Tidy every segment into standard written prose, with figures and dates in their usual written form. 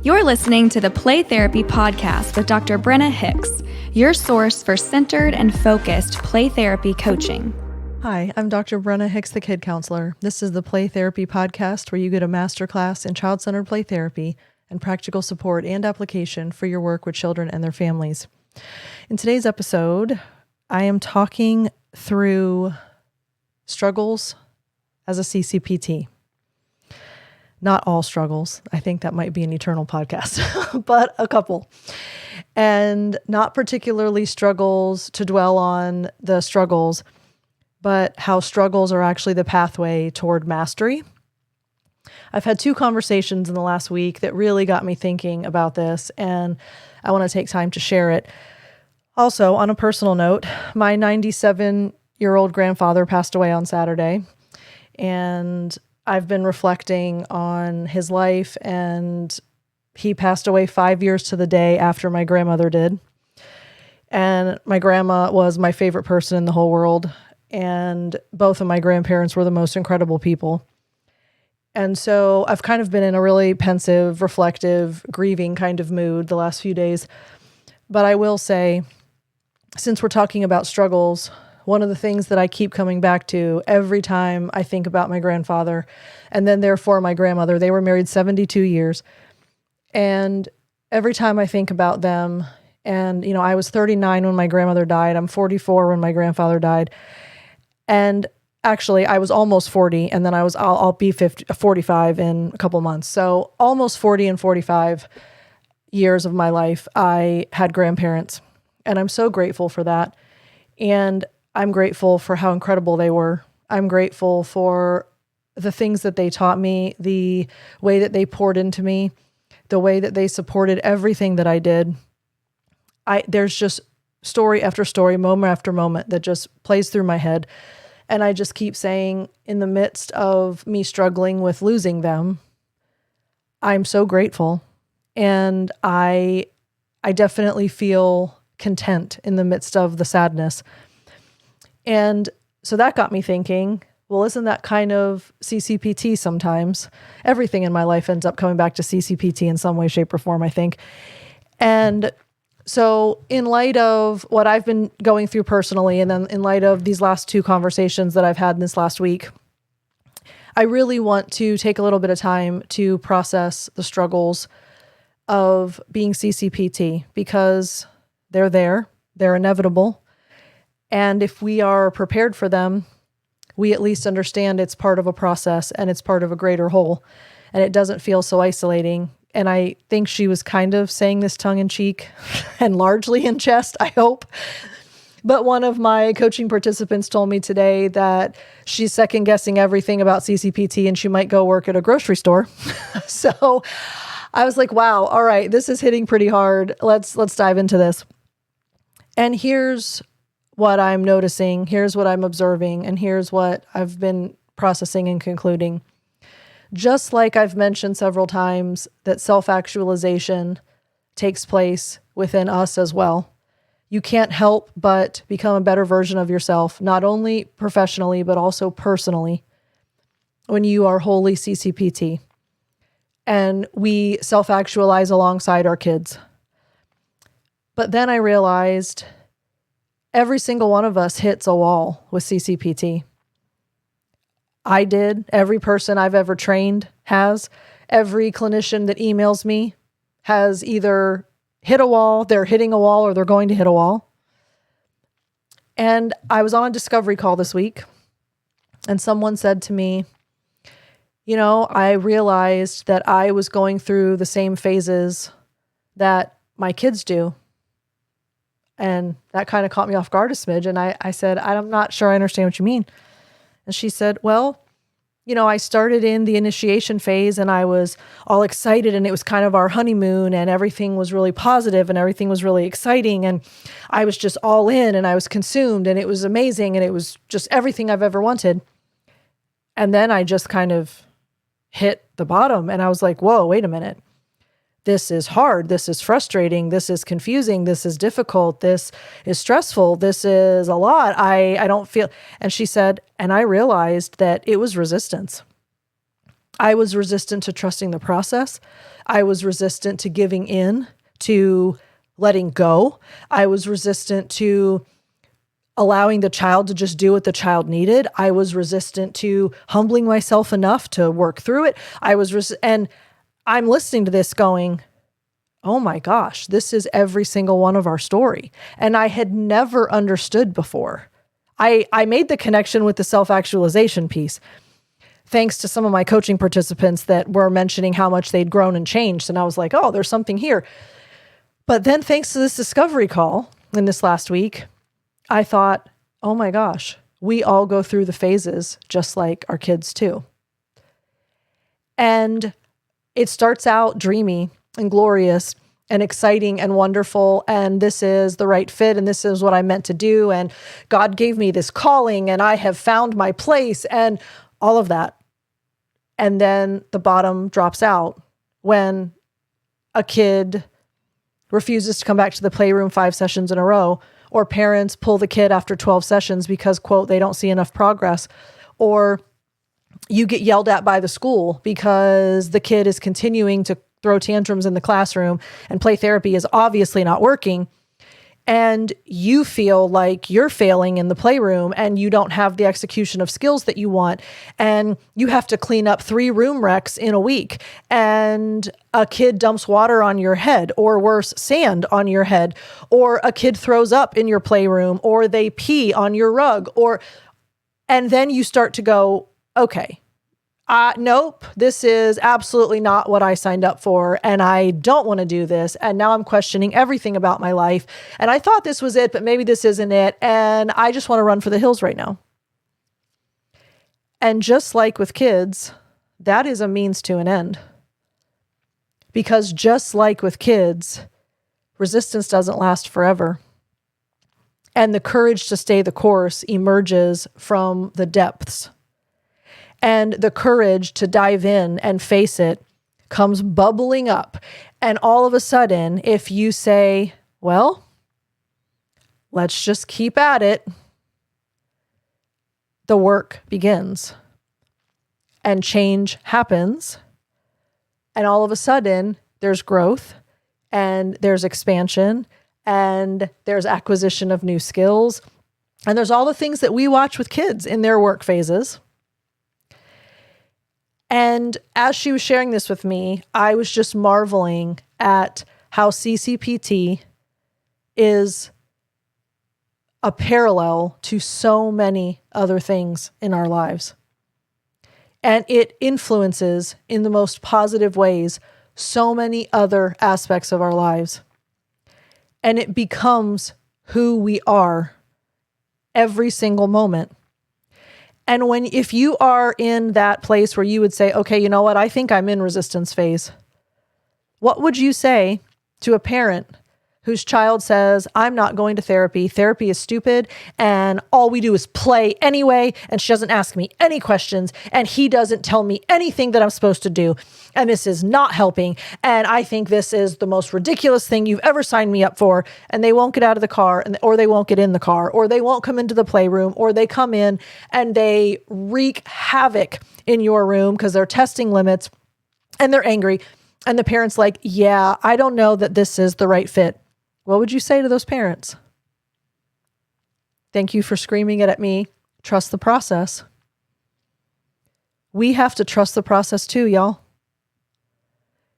You're listening to the Play Therapy Podcast with Dr. Brenna Hicks, your source for centered and focused play therapy coaching. Hi, I'm Dr. Brenna Hicks, the Kid Counselor. This is the Play Therapy Podcast where you get a masterclass in child-centered play therapy and practical support and application for your work with children and their families. In today's episode, I am talking through struggles as a CCPT. Not all struggles. I think that might be an eternal podcast, but a couple. And not particularly struggles to dwell on the struggles, but how struggles are actually the pathway toward mastery. I've had two conversations in the last week that really got me thinking about this, and I want to take time to share it. Also, on a personal note, my 97-year-old grandfather passed away on Saturday, and I've been reflecting on his life, and he passed away 5 years to the day after my grandmother did. And my grandma was my favorite person in the whole world, and both of my grandparents were the most incredible people. And so I've kind of been in a really pensive, reflective, grieving kind of mood the last few days. But I will say, since we're talking about struggles, one of the things that I keep coming back to every time I think about my grandfather, and then therefore my grandmother, they were married 72 years. And every time I think about them, and I was 39 when my grandmother died, I'm 44 when my grandfather died. And actually I was almost 40, and then I'll be 45 in a couple months. So almost 40 and 45 years of my life, I had grandparents, and I'm so grateful for that. And I'm grateful for how incredible they were. I'm grateful for the things that they taught me, the way that they poured into me, the way that they supported everything that I did. There's just story after story, moment after moment that just plays through my head. And I just keep saying, in the midst of me struggling with losing them, I'm so grateful. And I definitely feel content in the midst of the sadness. And so that got me thinking, well, isn't that kind of CCPT sometimes? Everything in my life ends up coming back to CCPT in some way, shape, or form, I think. And so in light of what I've been going through personally, and then in light of these last two conversations that I've had in this last week, I really want to take a little bit of time to process the struggles of being CCPT, because they're there, they're inevitable. And if we are prepared for them, we at least understand it's part of a process and it's part of a greater whole, and it doesn't feel so isolating. And I think she was kind of saying this tongue in cheek and largely in jest, I hope. But one of my coaching participants told me today that she's second guessing everything about CCPT and she might go work at a grocery store. So I was like, wow, all right, this is hitting pretty hard. Let's dive into this. And here's what I'm noticing, here's what I'm observing, and here's what I've been processing and concluding. Just like I've mentioned several times that self-actualization takes place within us as well. You can't help but become a better version of yourself, not only professionally, but also personally, when you are wholly CCPT. And we self-actualize alongside our kids. But then I realized every single one of us hits a wall with CCPT. I did. Every person I've ever trained has. Every clinician that emails me has either hit a wall, they're hitting a wall, or they're going to hit a wall. And I was on a discovery call this week, and someone said to me, I realized that I was going through the same phases that my kids do. And that kind of caught me off guard a smidge. And I said, I'm not sure I understand what you mean. And she said, well, I started in the initiation phase and I was all excited, and it was kind of our honeymoon, and everything was really positive and everything was really exciting. And I was just all in, and I was consumed, and it was amazing. And it was just everything I've ever wanted. And then I just kind of hit the bottom, and I was like, whoa, wait a minute. This is hard. This is frustrating. This is confusing. This is difficult. This is stressful. This is a lot. I don't feel. And she said, and I realized that it was resistance. I was resistant to trusting the process. I was resistant to giving in, to letting go. I was resistant to allowing the child to just do what the child needed. I was resistant to humbling myself enough to work through it. And I'm listening to this going, oh my gosh, this is every single one of our story. And I had never understood before. I made the connection with the self-actualization piece, thanks to some of my coaching participants that were mentioning how much they'd grown and changed. And I was like, oh, there's something here. But then thanks to this discovery call in this last week, I thought, oh my gosh, we all go through the phases just like our kids too. And it starts out dreamy and glorious and exciting and wonderful. And this is the right fit. And this is what I'm meant to do. And God gave me this calling and I have found my place and all of that. And then the bottom drops out when a kid refuses to come back to the playroom 5 sessions in a row, or parents pull the kid after 12 sessions because, quote, they don't see enough progress, or you get yelled at by the school because the kid is continuing to throw tantrums in the classroom and play therapy is obviously not working. And you feel like you're failing in the playroom and you don't have the execution of skills that you want. And you have to clean up 3 room wrecks in a week. And a kid dumps water on your head, or worse, sand on your head, or a kid throws up in your playroom, or they pee on your rug, and then you start to go, okay, nope, this is absolutely not what I signed up for. And I don't want to do this. And now I'm questioning everything about my life. And I thought this was it, but maybe this isn't it. And I just want to run for the hills right now. And just like with kids, that is a means to an end. Because just like with kids, resistance doesn't last forever. And the courage to stay the course emerges from the depths. And the courage to dive in and face it comes bubbling up. And all of a sudden, if you say, well, let's just keep at it, the work begins and change happens. And all of a sudden, there's growth and there's expansion and there's acquisition of new skills. And there's all the things that we watch with kids in their work phases. And as she was sharing this with me, I was just marveling at how CCPT is a parallel to so many other things in our lives. And it influences in the most positive ways so many other aspects of our lives. And it becomes who we are every single moment. And if you are in that place where you would say, okay, you know what? I think I'm in resistance phase. What would you say to a parent whose child says, I'm not going to therapy. Therapy is stupid. And all we do is play anyway. And she doesn't ask me any questions. And he doesn't tell me anything that I'm supposed to do. And this is not helping. And I think this is the most ridiculous thing you've ever signed me up for. And they won't get out of the car, or they won't get in the car, or they won't come into the playroom, or they come in and they wreak havoc in your room because they're testing limits and they're angry. And the parent's like, yeah, I don't know that this is the right fit. What would you say to those parents? Thank you for screaming it at me. Trust the process. We have to trust the process too, y'all.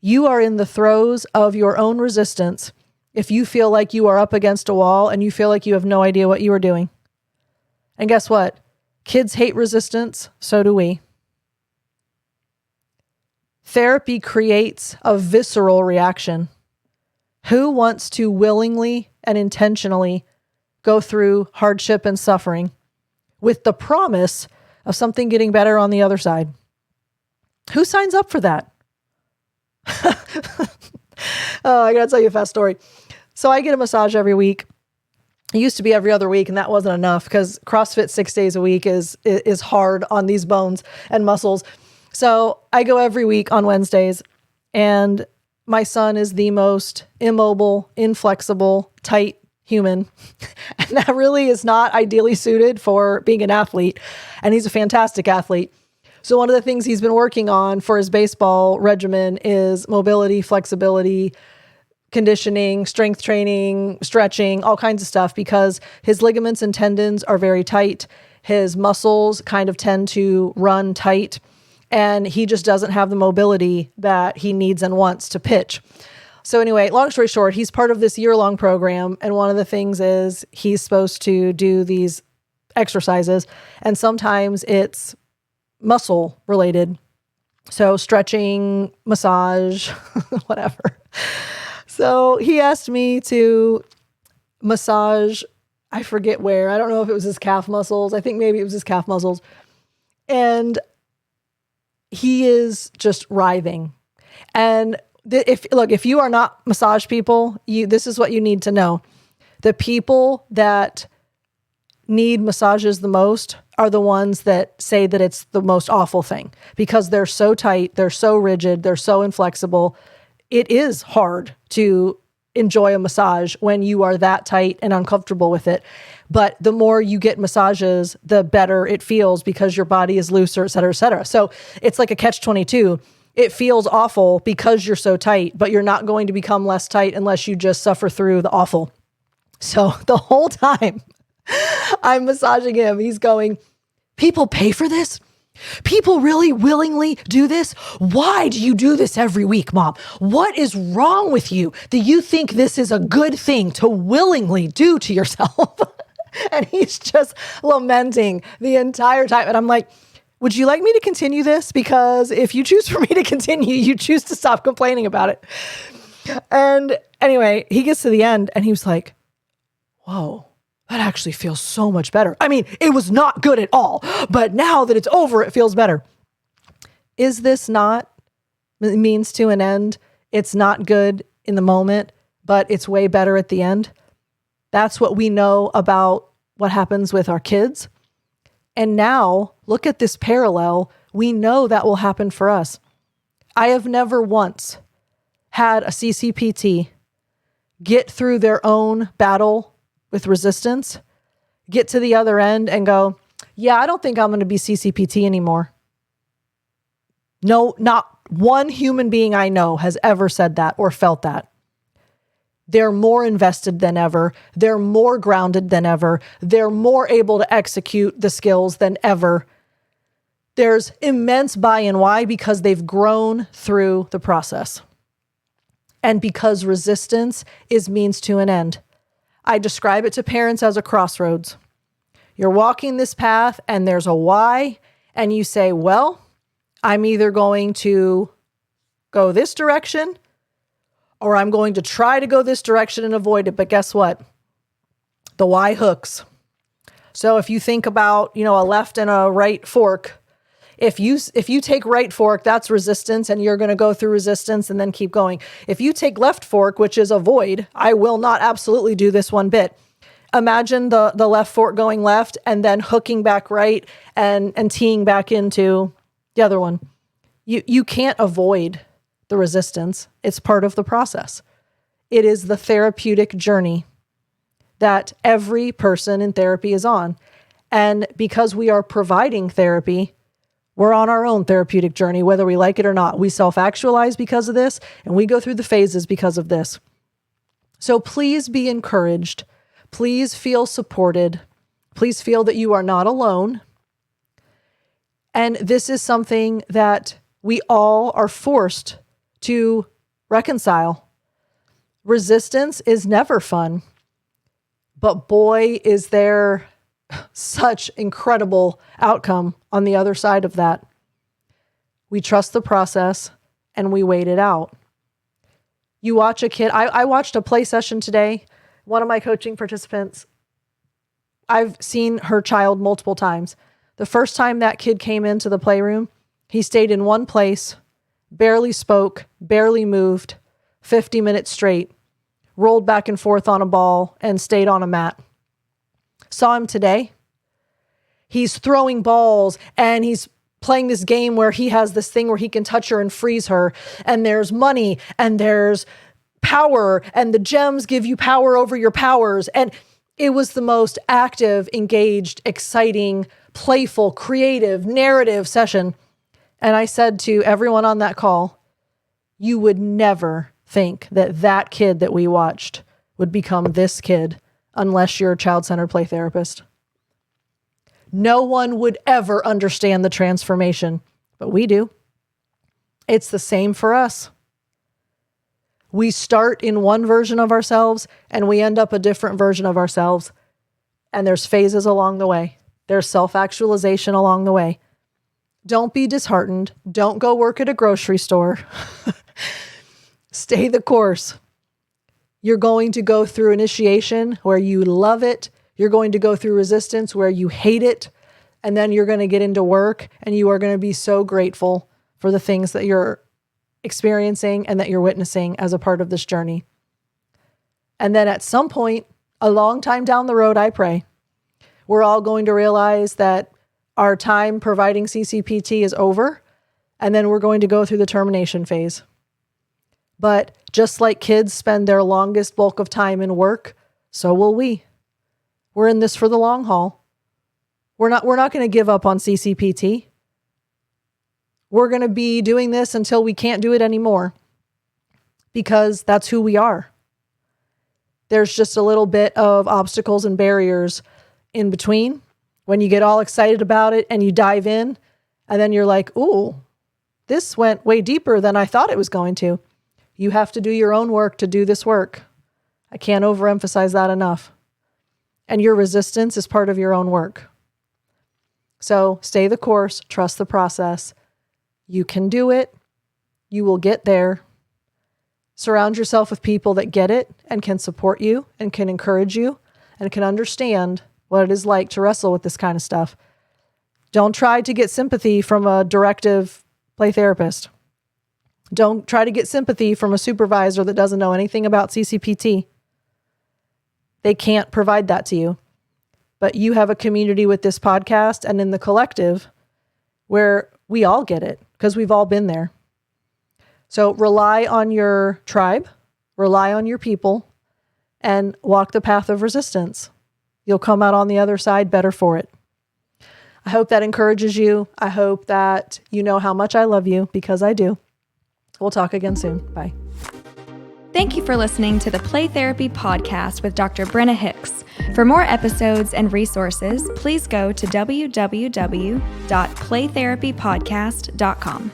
You are in the throes of your own resistance if you feel like you are up against a wall and you feel like you have no idea what you are doing. And guess what? Kids hate resistance, so do we. Therapy creates a visceral reaction. Who wants to willingly and intentionally go through hardship and suffering with the promise of something getting better on the other side? Who signs up for that? Oh, I gotta tell you a fast story. So I get a massage every week. It used to be every other week, and that wasn't enough because CrossFit 6 days a week is hard on these bones and muscles. So I go every week on Wednesdays, and my son is the most immobile, inflexible, tight human. And that really is not ideally suited for being an athlete. And he's a fantastic athlete. So one of the things he's been working on for his baseball regimen is mobility, flexibility, conditioning, strength training, stretching, all kinds of stuff, because his ligaments and tendons are very tight. His muscles kind of tend to run tight, and he just doesn't have the mobility that he needs and wants to pitch. So anyway, long story short, he's part of this year-long program, and one of the things is he's supposed to do these exercises, and sometimes it's muscle related. So stretching, massage, whatever. So he asked me to massage, I forget where. I don't know if it was his calf muscles. I think maybe it was his calf muscles. And he is just writhing. And if you are not massage people, this is what you need to know. The people that need massages the most are the ones that say that it's the most awful thing, because they're so tight, they're so rigid, they're so inflexible. It is hard to enjoy a massage when you are that tight and uncomfortable with it. But the more you get massages, the better it feels, because your body is looser, et cetera, et cetera. So it's like a catch-22. It feels awful because you're so tight, but you're not going to become less tight unless you just suffer through the awful. So the whole time I'm massaging him, he's going, people pay for this? People really willingly do this? Why do you do this every week, Mom? What is wrong with you that you think this is a good thing to willingly do to yourself? And he's just lamenting the entire time. And I'm like, would you like me to continue this? Because if you choose for me to continue, you choose to stop complaining about it. And anyway, he gets to the end and he was like, whoa. That actually feels so much better. I mean, it was not good at all, but now that it's over, it feels better. Is this not means to an end? It's not good in the moment, but it's way better at the end. That's what we know about what happens with our kids. And now look at this parallel. We know that will happen for us. I have never once had a CCPT get through their own battle with resistance, get to the other end and go, yeah, I don't think I'm going to be CCPT anymore. No, not one human being I know has ever said that or felt that. They're more invested than ever. They're more grounded than ever. They're more able to execute the skills than ever. There's immense buy-in. Why? Because they've grown through the process. And because resistance is means to an end. I describe it to parents as a crossroads. You're walking this path and there's a why, and you say, well, I'm either going to go this direction or I'm going to try to go this direction and avoid it. But guess what? The why hooks. So if you think about, a left and a right fork, if you take right fork, that's resistance, and you're going to go through resistance and then keep going. If you take left fork, which is avoid, I will not absolutely do this one bit. Imagine the left fork going left and then hooking back right and teeing back into the other one. You can't avoid the resistance. It's part of the process. It is the therapeutic journey that every person in therapy is on. And because we are providing therapy, we're on our own therapeutic journey, whether we like it or not. We self-actualize because of this, and we go through the phases because of this. So please be encouraged. Please feel supported. Please feel that you are not alone. And this is something that we all are forced to reconcile. Resistance is never fun, but boy, is there such incredible outcome on the other side of that. We trust the process and we wait it out. You watch a kid. I watched a play session today. One of my coaching participants, I've seen her child multiple times. The first time that kid came into the playroom, he stayed in one place, barely spoke, barely moved, 50 minutes straight, rolled back and forth on a ball and stayed on a mat. Saw him today. He's throwing balls and he's playing this game where he has this thing where he can touch her and freeze her. And there's money and there's power, and the gems give you power over your powers. And it was the most active, engaged, exciting, playful, creative, narrative session. And I said to everyone on that call, you would never think that that kid that we watched would become this kid unless you're a child-centered play therapist. No one would ever understand the transformation, but we do. It's the same for us. We start in one version of ourselves and we end up a different version of ourselves. And there's phases along the way. There's self-actualization along the way. Don't be disheartened. Don't go work at a grocery store. Stay the course. You're going to go through initiation where you love it. You're going to go through resistance where you hate it. And then you're going to get into work and you are going to be so grateful for the things that you're experiencing and that you're witnessing as a part of this journey. And then at some point, a long time down the road, I pray, we're all going to realize that our time providing CCPT is over, and then we're going to go through the termination phase. But just like kids spend their longest bulk of time in work, so will we. We're in this for the long haul. We're not going to give up on CCPT. We're going to be doing this until we can't do it anymore, because that's who we are. There's just a little bit of obstacles and barriers in between when you get all excited about it and you dive in, and then you're like, ooh, this went way deeper than I thought it was going to. You have to do your own work to do this work. I can't overemphasize that enough. And your resistance is part of your own work. So stay the course, trust the process. You can do it. You will get there. Surround yourself with people that get it and can support you and can encourage you and can understand what it is like to wrestle with this kind of stuff. Don't try to get sympathy from a directive play therapist. Don't try to get sympathy from a supervisor that doesn't know anything about CCPT. They can't provide that to you. But you have a community with this podcast and in the collective where we all get it because we've all been there. So rely on your tribe, rely on your people, and walk the path of resistance. You'll come out on the other side better for it. I hope that encourages you. I hope that you know how much I love you, because I do. We'll talk again soon. Bye. Thank you for listening to the Play Therapy Podcast with Dr. Brenna Hicks. For more episodes and resources, please go to www.playtherapypodcast.com.